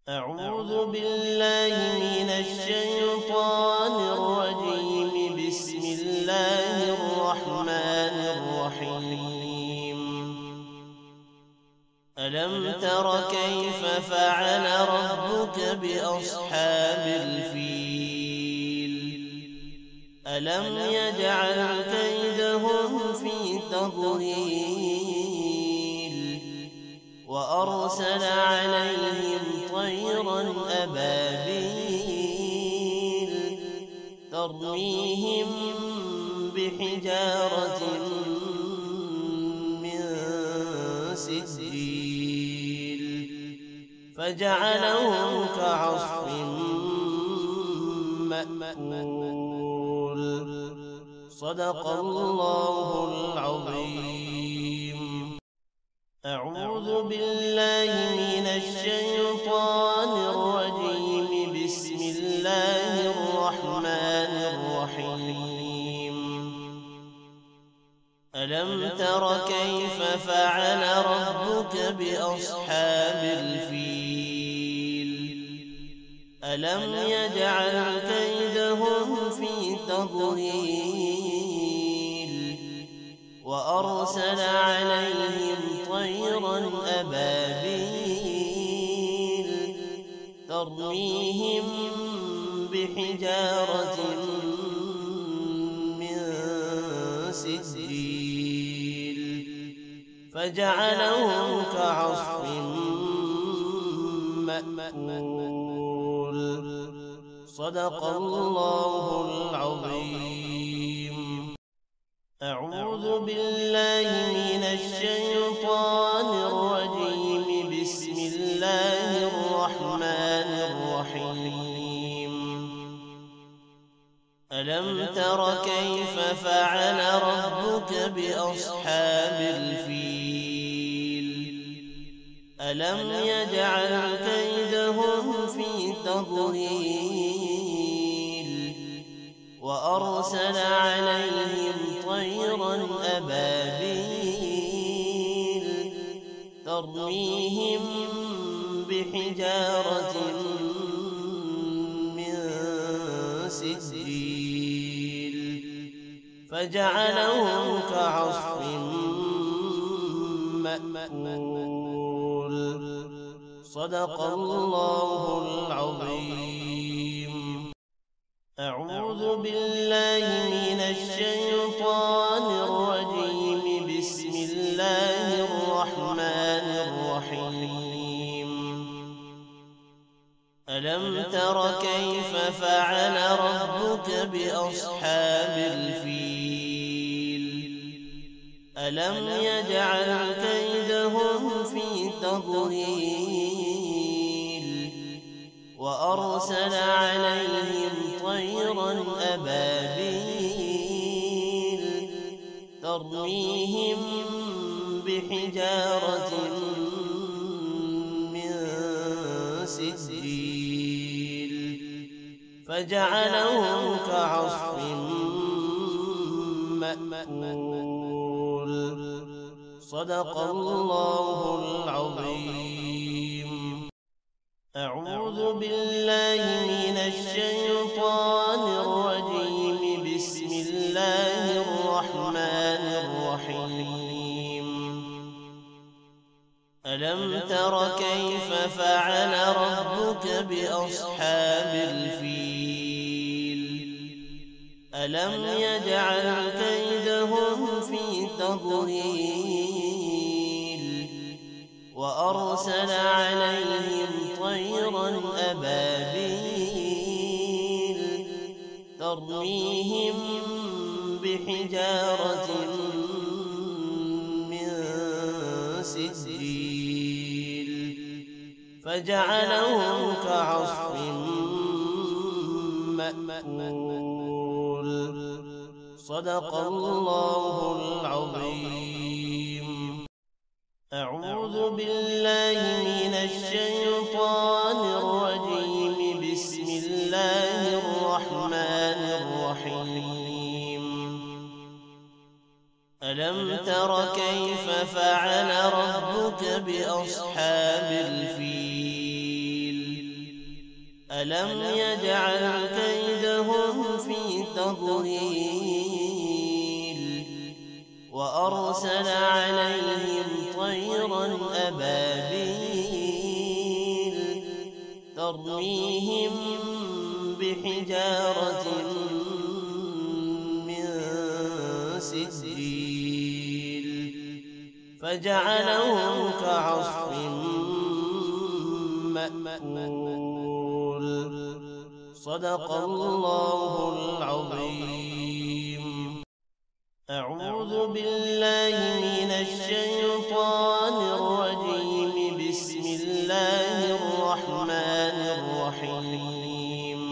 أعوذ بالله من الشيطان الرجيم. بسم الله الرحمن الرحيم. ألم تر كيف فعل ربك بأصحاب الفيل؟ ألم يجعل كيدهم في تضليل وأرسل عليهم طيرا أبابيل ترميهم بحجارة من سجيل فجعلهم كعصف مأكول. صدق الله العظيم. أعوذ بالله من الشيطان الرجيم. بسم الله الرحمن الرحيم. ألم تر كيف فعل ربك بأصحاب الفيل؟ ألم يجعل كيدهم في تضليل وأرسل عليهم طيرا أبابيل ترميهم بحجارة من سجيل فجعلهم كعصف مأكول. صدق الله العظيم. أعوذ بالله من الشيطان الرجيم. بسم الله الرحمن الرحيم. ألم تر كيف فعل ربك بأصحاب الفيل؟ ألم يجعل كيدهم في تضليل وأرسل عليهم طيرا أبابيل ترميهم بحجارة من سجيل فجعلهم كعصف مأكول. صدق الله العظيم. أعوذ بالله من الشيطان الرجيم. بسم الله الرحمن الرحيم. ألم تر كيف فعل ربك بأصحاب الفيل؟ ألم يجعل كيدهم في تضليل وأرسل عليهم طيرا أبابيل ترميهم بحجارة من سجيل فجعلهم كعصف مأكول. صدق الله العظيم. أعوذ بالله من الشيطان الرجيم. بسم الله الرحمن الرحيم. ألم تر كيف فعل ربك بأصحاب الفيل؟ ألم يجعل كيدهم في تضليل وأرسل عليهم طيرا أبابيل ترميهم بحجارة من سجيل فجعلهم كعصف مأكول. صدق الله العظيم. أعوذ بالله من الشيطان الرجيم. بسم الله الرحمن الرحيم. ألم تر كيف فعل ربك بأصحاب الفيل؟ ألم يجعل كيدهم في تضليل وأرسل عليهم طيرا أبابيل ترميهم بحجارة من سجيل فجعلهم كعصف مأكول. صدق الله العظيم. أعوذ بالله من الشيطان الرجيم. بسم الله الرحمن الرحيم.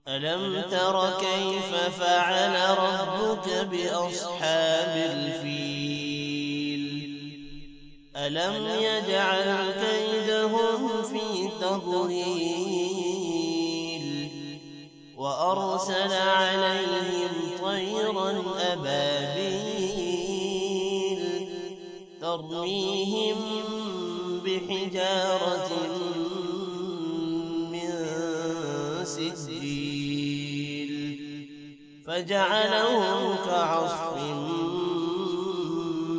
ألم تر كيف فعل ربك بأصحاب الفيل ألم يجعل كيدهم في تضليل وأرسل عليهم طيرا أبابيل ترميهم بحجارة من سجيل فجعلهم كعصف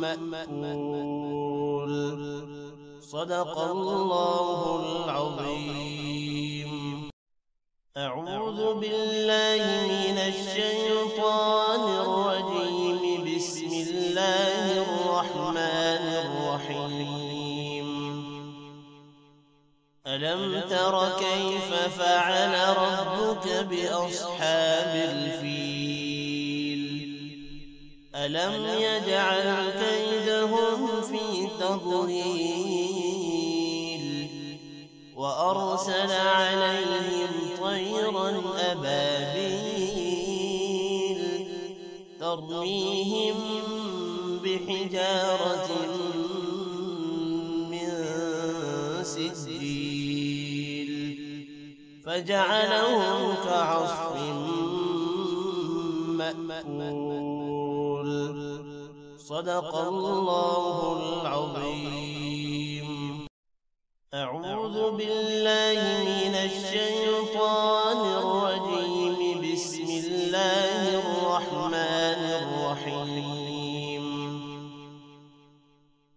مأكول. صدق الله العظيم. أعوذ بالله من الشيطان الرجيم. بسم الله الرحمن الرحيم. ألم تر كيف فعل ربك بأصحاب الفيل ألم يجعل كيدهم في تضليل وأرسل عليهم طيرا أبابيل ترميهم بحجارة من سجيل فجعلهم كعصف مأكول. صدق الله العظيم. أعوذ بالله من الشيطان الرجيم. بسم الله الرحمن الرحيم.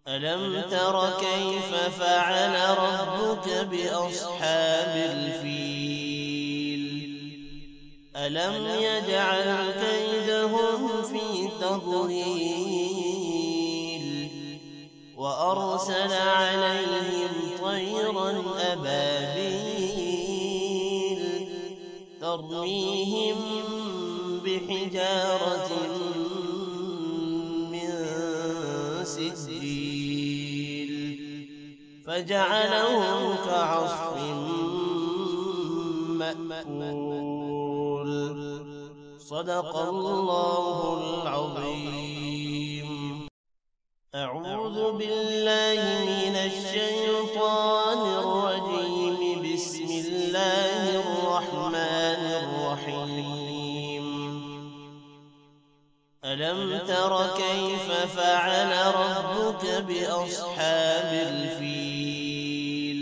ألم تر كيف فعل ربك بأصحاب الفيل ألم يجعل كيدهم في تضليل وأرسل عليهم طيرا أبابيل ترميهم بحجارة من سجيل فجعلهم كعصف مأكول. صدق الله العظيم. أعوذ بالله من الشيطان الرجيم. بسم الله الرحمن الرحيم. ألم تر كيف فعل ربك بأصحاب الفيل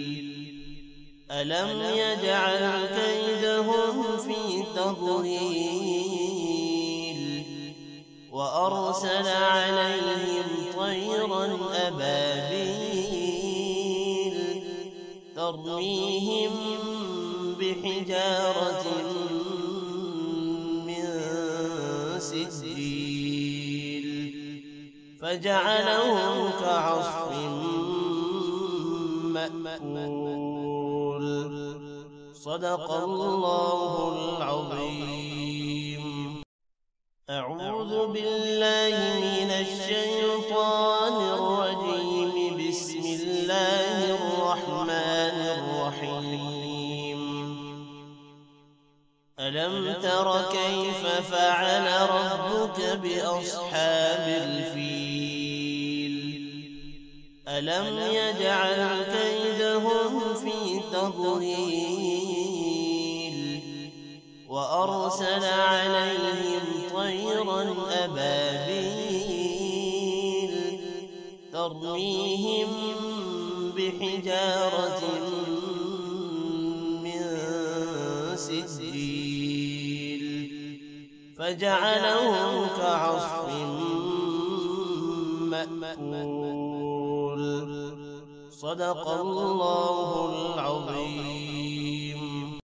ألم يجعل كيدهم في تضليل وأرسل عليهم طيرا أبابيل ترميهم بحجارة من سجيل فجعلهم كعصف مأكول. صدق الله العظيم. أعوذ بالله من الشيطان الرجيم. بسم الله الرحمن الرحيم. ألم تر كيف فعل ربك بأصحاب الفيل ألم يجعل كيدهم في تضليل وأرسل عليهم طيرا أبابيل ترميهم بحجارة سجيل فجعلهم كعصف مأكول. صدق الله العظيم.